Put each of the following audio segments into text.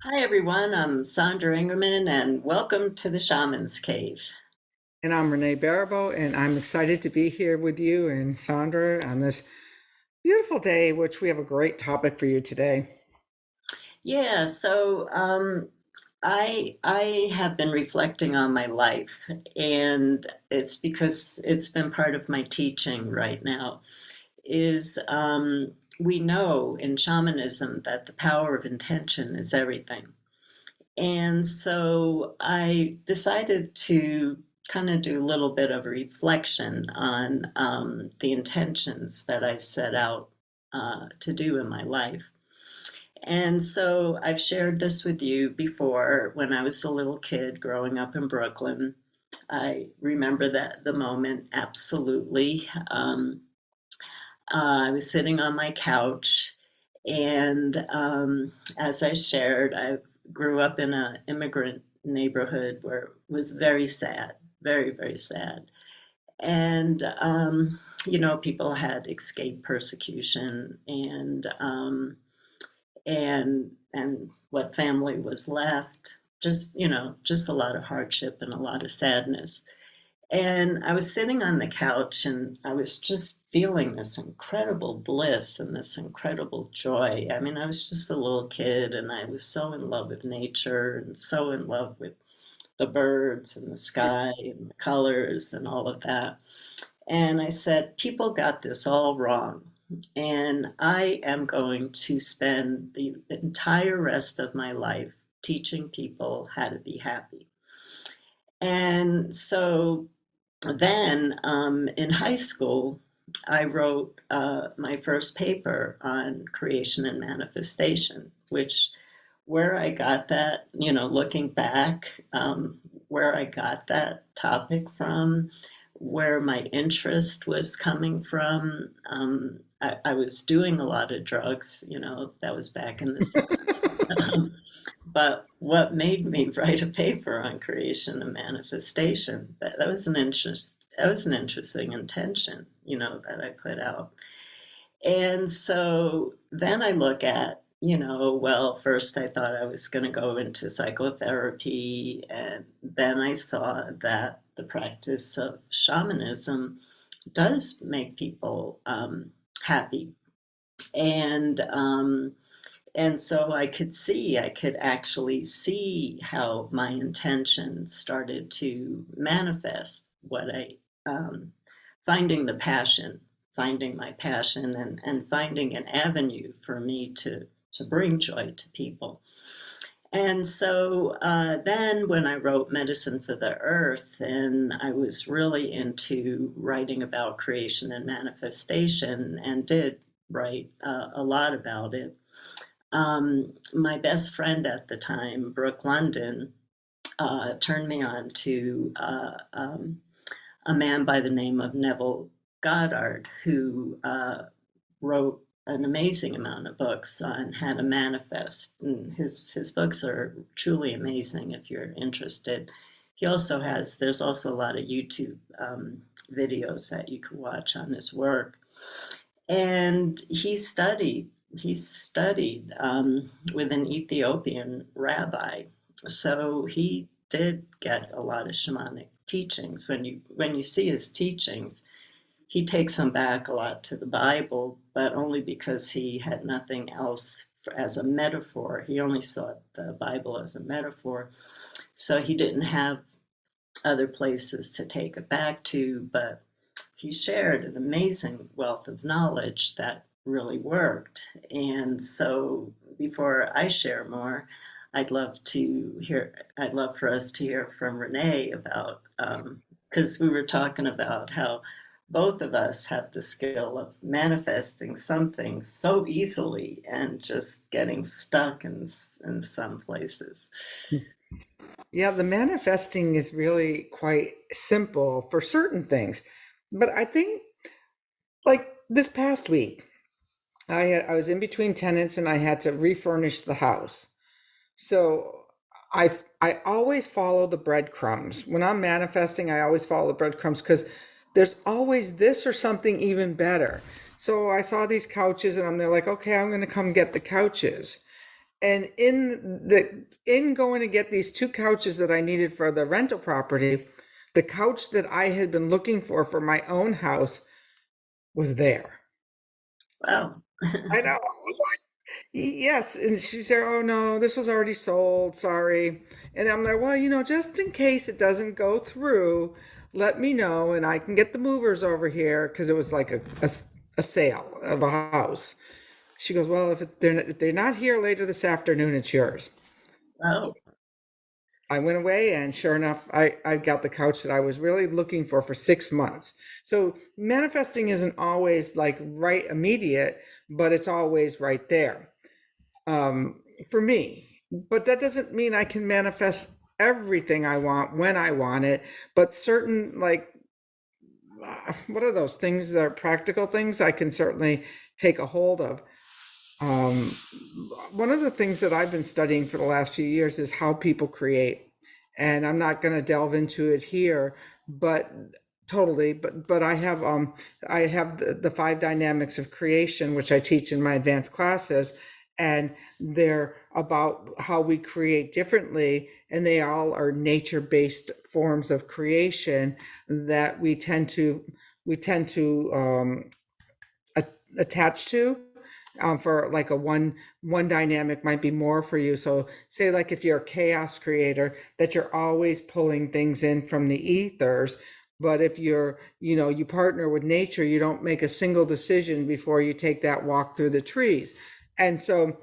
Hi everyone, I'm Sandra Ingerman and welcome to the Shamans Cave. And I'm Renee Baribeau, and I'm excited to be here with you and Sandra on this beautiful day, which we have a great topic for you today. Yeah, so I have been reflecting on my life, and it's because it's been part of my teaching right now. Is We know in shamanism that the power of intention is everything. And so I decided to kind of do a little bit of a reflection on the intentions that I set out to do in my life. And so I've shared this with you before when I was a little kid growing up in Brooklyn. I remember that the moment absolutely. I was sitting on my couch, and as I shared, I grew up in an immigrant neighborhood where it was very sad, very, very sad. And, people had escaped persecution, and what family was left, just a lot of hardship and a lot of sadness. And I was sitting on the couch and I was just feeling this incredible bliss and this incredible joy. I mean, I was just a little kid and I was so in love with nature and so in love with the birds and the sky and the colors and all of that. And I said, people got this all wrong. And I am going to spend the entire rest of my life teaching people how to be happy. And so then in high school, I wrote my first paper on creation and manifestation, which where I got that, looking back, where I got that topic from, where my interest was coming from. I was doing a lot of drugs, that was back in the 60s. But what made me write a paper on creation and manifestation, that was an interesting intention, that I put out. And so then I look at, well, first I thought I was going to go into psychotherapy, and then I saw that the practice of shamanism does make people happy. And so I could actually see how my intention started to manifest finding the passion, finding my passion and finding an avenue for me to bring joy to people. And so then when I wrote Medicine for the Earth, and I was really into writing about creation and manifestation and did write a lot about it. My best friend at the time, Brooke London, turned me on to a man by the name of Neville Goddard, who wrote an amazing amount of books on how to manifest. And his books are truly amazing if you're interested. There's also a lot of YouTube videos that you can watch on his work. And he studied with an Ethiopian rabbi, so he did get a lot of shamanic teachings. When you see his teachings, he takes them back a lot to the Bible, but only because he had nothing else as a metaphor. He only saw the Bible as a metaphor, so he didn't have other places to take it back to, but he shared an amazing wealth of knowledge that really worked. And so before I share more, I'd love for us to hear from Renee about, because we were talking about how both of us have the skill of manifesting something so easily and just getting stuck in some places. Yeah, the manifesting is really quite simple for certain things. But I think, like this past week, I was in between tenants and I had to refurnish the house. So I always follow the breadcrumbs. When I'm manifesting, I always follow the breadcrumbs because there's always this or something even better. So I saw these couches and I'm there like, okay, I'm going to come get the couches. And in going to get these two couches that I needed for the rental property, the couch that I had been looking for my own house was there. Wow. I know. Yes. And she said, "Oh no, this was already sold. Sorry." And I'm like, "Well, just in case it doesn't go through, let me know and I can get the movers over here." Because it was like a sale of a house. She goes, "Well, if they're not here later this afternoon, it's yours." So Wow. I went away, and sure enough, I got the couch that I was really looking for 6 months. So manifesting isn't always like right immediate, but it's always right there, for me. But that doesn't mean I can manifest everything I want when I want it. But certain, like, what are those things that are practical things I can certainly take a hold of. Um, One of the things that I've been studying for the last few years is how people create. And I'm not going to delve into it here, but totally, but I have the five dynamics of creation, which I teach in my advanced classes, and they're about how we create differently, and they all are nature-based forms of creation that we tend to attach to, for like a one dynamic might be more for you. So say like if you're a chaos creator, that you're always pulling things in from the ethers. But if you partner with nature, you don't make a single decision before you take that walk through the trees. And so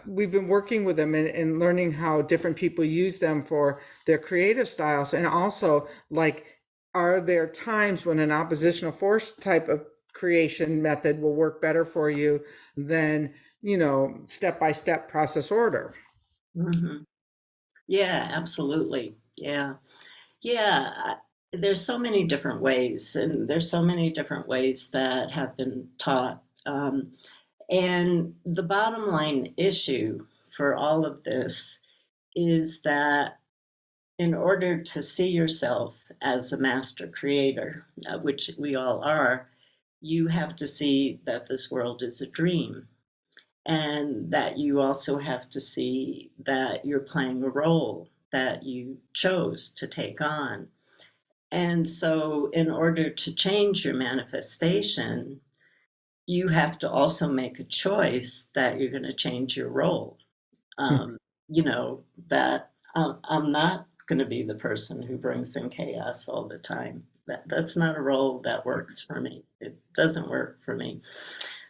we've been working with them and learning how different people use them for their creative styles. And also, like, are there times when an oppositional force type of creation method will work better for you than, step by step process order? Hmm. Yeah, absolutely. Yeah. Yeah. There's so many different ways, and there's so many different ways that have been taught. And the bottom line issue for all of this is that in order to see yourself as a master creator, which we all are, you have to see that this world is a dream, and that you also have to see that you're playing a role that you chose to take on. And so, in order to change your manifestation, you have to also make a choice that you're going to change your role. Um, that I'm not going to be the person who brings in chaos all the time. That's not a role that works for me. It doesn't work for me.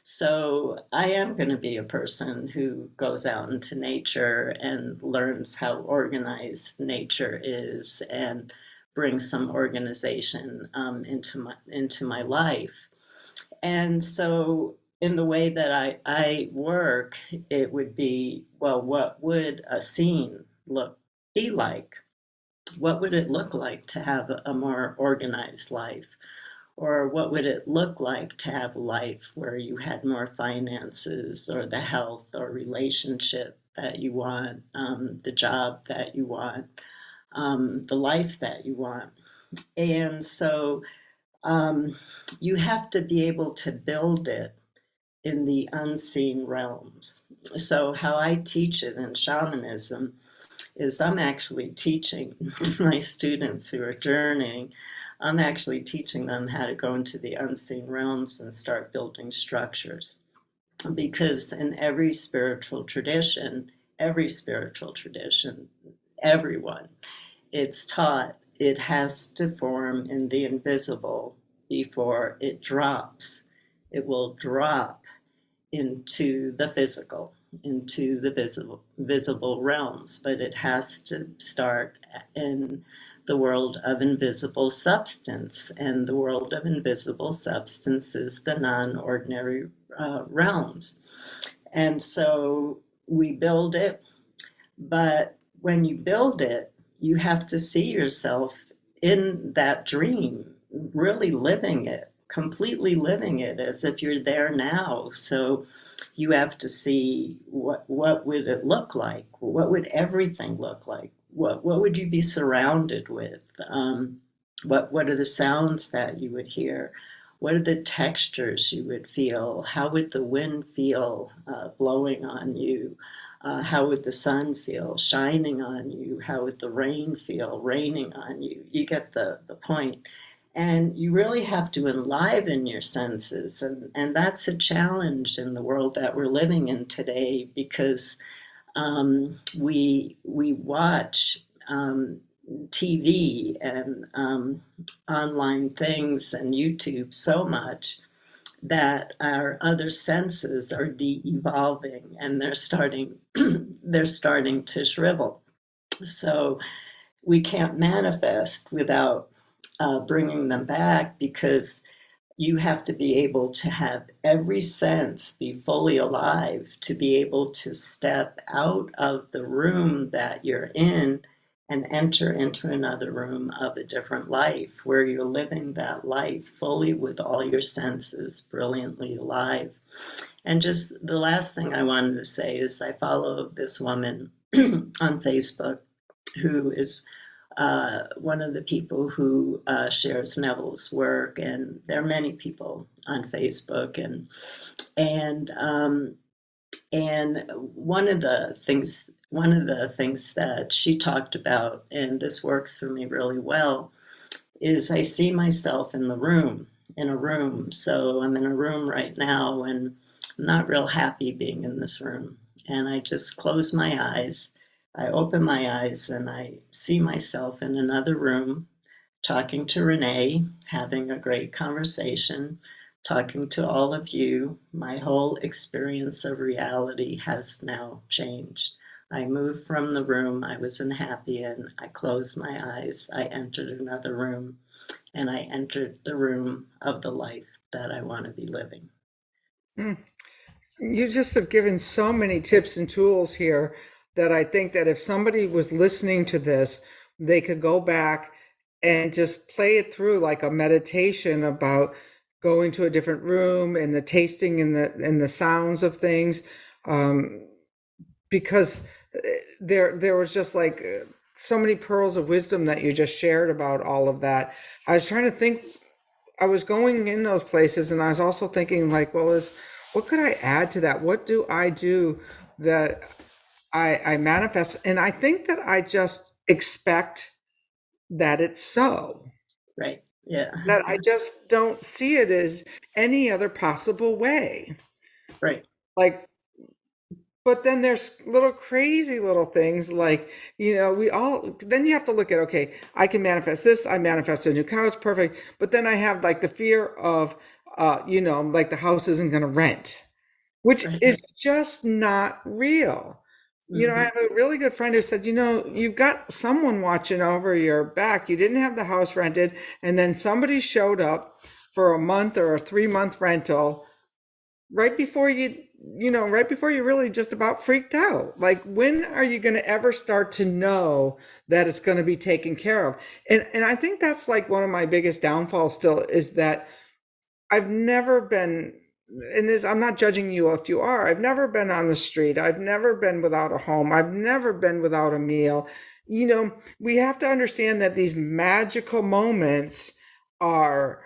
So I am going to be a person who goes out into nature and learns how organized nature is and brings some organization into my life. And so, in the way that I work, it would be, well, what would a scene be like? What would it look like to have a more organized life? Or what would it look like to have a life where you had more finances, or the health or relationship that you want, the job that you want, the life that you want? And so, um, you have to be able to build it in the unseen realms. So, how I teach it in shamanism is I'm actually teaching my students who are journeying, I'm actually teaching them how to go into the unseen realms and start building structures. Because in every spiritual tradition, everyone, it's taught it has to form in the invisible before it drops. It will drop into the physical, into the visible realms, but it has to start in the world of invisible substance, and the world of invisible substance is the non-ordinary realms. And so we build it, but when you build it, you have to see yourself in that dream, really living it, completely living it as if you're there now. So you have to see what would it look like? What would everything look like? What would you be surrounded with? What are the sounds that you would hear? What are the textures you would feel? How would the wind feel blowing on you? How would the sun feel shining on you? How would the rain feel raining on you? You get the point. And you really have to enliven your senses. And that's a challenge in the world that we're living in today because we watch TV and online things and YouTube so much that our other senses are de-evolving and they're starting to shrivel. So we can't manifest without bringing them back because you have to be able to have every sense be fully alive to be able to step out of the room that you're in and enter into another room of a different life where you're living that life fully with all your senses brilliantly alive. And just the last thing I wanted to say is I follow this woman on Facebook who is one of the people who shares Neville's work, and there are many people on Facebook, and one of the things that she talked about, and this works for me really well, is I see myself in a room. So I'm in a room right now, and I'm not real happy being in this room, and I just close my eyes. I open my eyes and I see myself in another room talking to Renee, having a great conversation, talking to all of you. My whole experience of reality has now changed. I moved from the room I was unhappy in. I closed my eyes. I entered another room and I entered the room of the life that I want to be living. Mm. You just have given so many tips and tools here that I think that if somebody was listening to this, they could go back and just play it through like a meditation about going to a different room and the tasting and the sounds of things. Um, because there was just like so many pearls of wisdom that you just shared about all of that. I was trying to think, I was going in those places and I was also thinking like, well, what could I add to that? What do I do that I manifest? And I think that I just expect that it's so, Right. Yeah. that I just don't see it as any other possible way. Right. Like, but then there's little crazy little things like, we all, then you have to look at, okay, I can manifest this. I manifest a new couch, perfect. But then I have like the fear of, like the house isn't going to rent, which Right. is just not real. I Mm-hmm. have a really good friend who said, you've got someone watching over your back. You didn't have the house rented. And then somebody showed up for a month or a 3-month rental right before right before you really just about freaked out. Like, when are you going to ever start to know that it's going to be taken care of? And I think that's like one of my biggest downfalls still is that I've never been, and I'm not judging you if you are, I've never been on the street. I've never been without a home. I've never been without a meal. We have to understand that these magical moments are,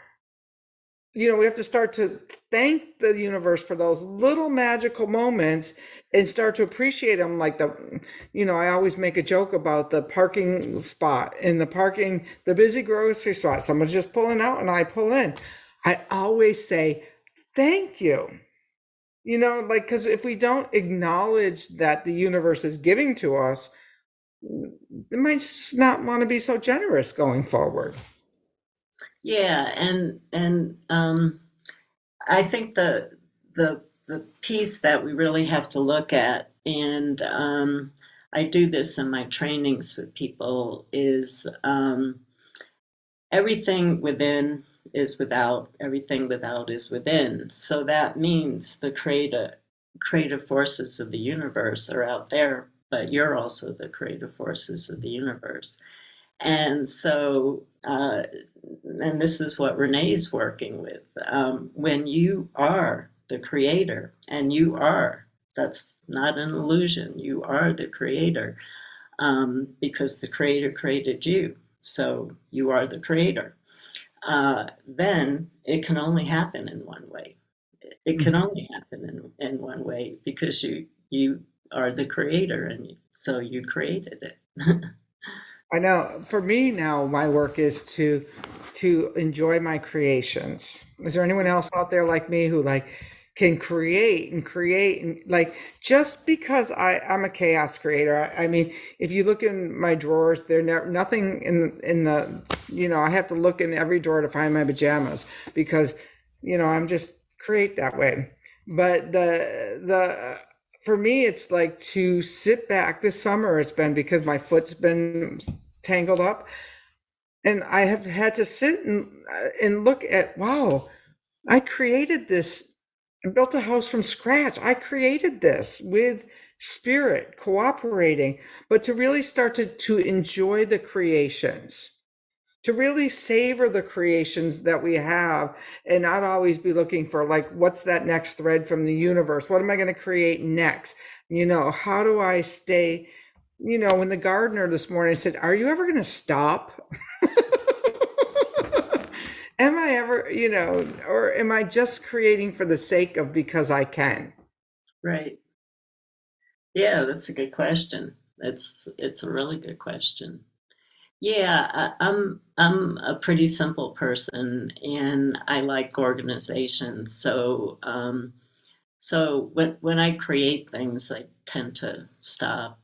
we have to start to thank the universe for those little magical moments and start to appreciate them. Like I always make a joke about the parking spot in the busy grocery spot. Someone's just pulling out and I pull in. I always say, thank you. Like, because if we don't acknowledge that the universe is giving to us, they might just not want to be so generous going forward. Yeah, and I think the piece that we really have to look at, and I do this in my trainings with people, is everything within is without, everything without is within. So that means the creative forces of the universe are out there, but you're also the creative forces of the universe. And so, and this is what Renee's working with. When you are the creator, and that's not an illusion, you are the creator, because the creator created you. So you are the creator. Then it can only happen in one way. It can Mhm. only happen in one way because you are the creator, and so you created it. I know for me now, my work is to enjoy my creations. Is there anyone else out there like me who like can create and like just because I'm a chaos creator. I mean, if you look in my drawers, they're never nothing in the I have to look in every drawer to find my pajamas because I'm just create that way. But the for me, it's like to sit back. This summer, it's been because my foot's been tangled up, and I have had to sit and look at, wow, I created this and built a house from scratch. I created this with spirit cooperating, but to really start to enjoy the creations, to really savor the creations that we have and not always be looking for like what's that next thread from the universe, what am I going to create next, how do I stay, when the gardener this morning said, are you ever going to stop? Am I ever, or am I just creating for the sake of because I can? Right. Yeah, that's a good question. It's a really good question. Yeah, I'm a pretty simple person, and I like organization. So when I create things, I tend to stop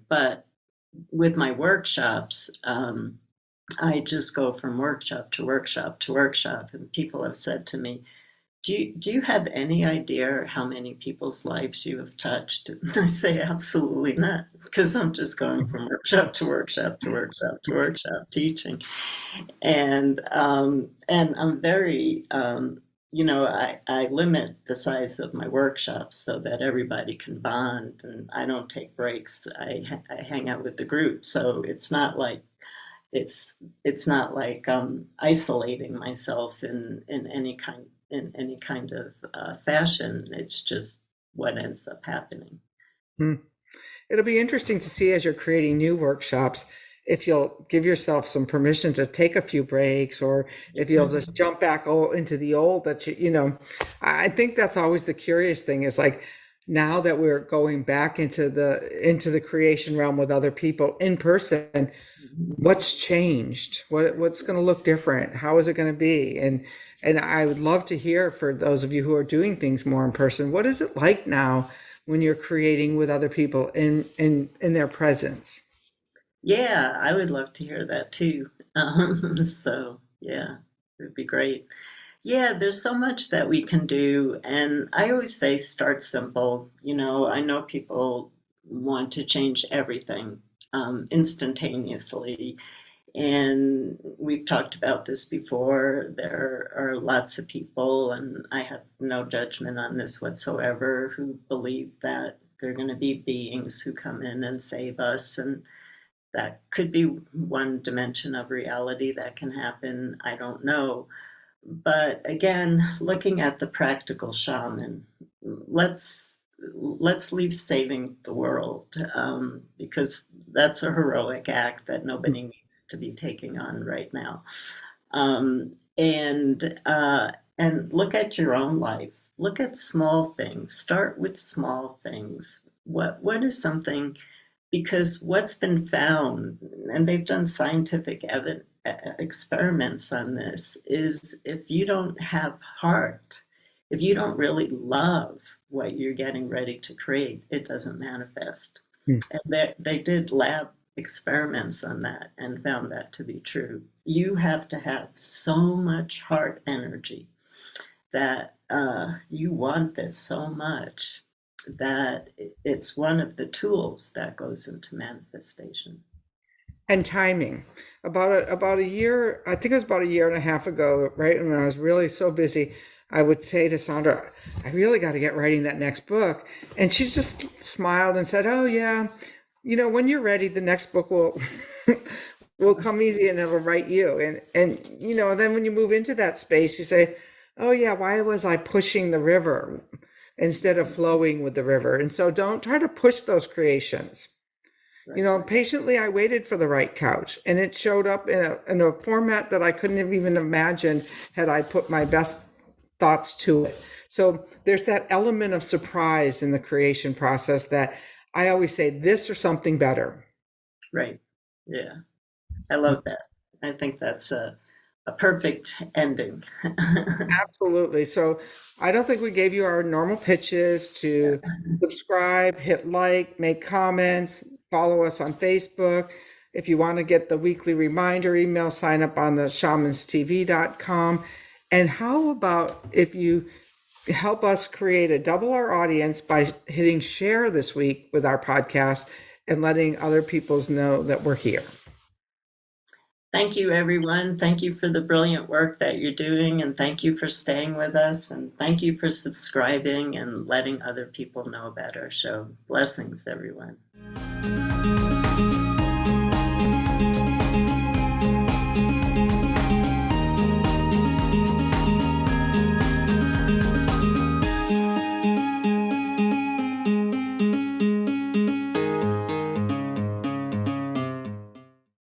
but with my workshops, I just go from workshop to workshop to workshop, and people have said to me, do you have any idea how many people's lives you have touched? And I say, absolutely not, because I'm just going from workshop to workshop to workshop to workshop teaching. And I'm very, I limit the size of my workshops so that everybody can bond, and I don't take breaks. I hang out with the group, so it's it's not like isolating myself in any kind of fashion. It's just what ends up happening. Hmm. It'll be interesting to see as you're creating new workshops if you'll give yourself some permission to take a few breaks or if you'll just jump back into the old that I think that's always the curious thing is like now that we're going back into the creation realm with other people in person, what's changed, what's going to look different, how is it going to be, and I would love to hear for those of you who are doing things more in person, what is it like now when you're creating with other people in their presence? Yeah, I would love to hear that too. So yeah, it would be great. Yeah, there's so much that we can do, and I always say start simple. I know people want to change everything instantaneously, and we've talked about this before. There are lots of people, and I have no judgment on this whatsoever, who believe that there are going to be beings who come in and save us, and that could be one dimension of reality that can happen. I don't know. But again, looking at the practical shaman, let's leave saving the world, because that's a heroic act that nobody needs to be taking on right now. And look at your own life. Look at small things. Start with small things. What is something, because what's been found, and they've done scientific experiments on this, is if you don't have heart, if you don't really love what you're getting ready to create, it doesn't manifest. Hmm. And they did lab experiments on that and found that to be true. You have to have so much heart energy that you want this so much that it's one of the tools that goes into manifestation. And timing. About a year, I think it was about a year and a half ago, right? And when I was really so busy, I would say to Sandra, I really got to get writing that next book. And she just smiled and said, oh yeah, when you're ready, the next book will will come easy and it'll write you. And then when you move into that space, you say, oh yeah, why was I pushing the river instead of flowing with the river? And so don't try to push those creations. Patiently I waited for the right couch, and it showed up in a format that I couldn't have even imagined had I put my best thoughts to it. So there's that element of surprise in the creation process that I always say this or something better. Right. Yeah. I love that. I think that's a perfect ending. Absolutely. So I don't think we gave you our normal pitches to subscribe, hit like, make comments, follow us on Facebook. If you want to get the weekly reminder email, sign up on the shamanstv.com. And how about if you help us create a double our audience by hitting share this week with our podcast and letting other people know that we're here. Thank you, everyone. Thank you for the brilliant work that you're doing, and thank you for staying with us, and thank you for subscribing and letting other people know about our show. Blessings, everyone.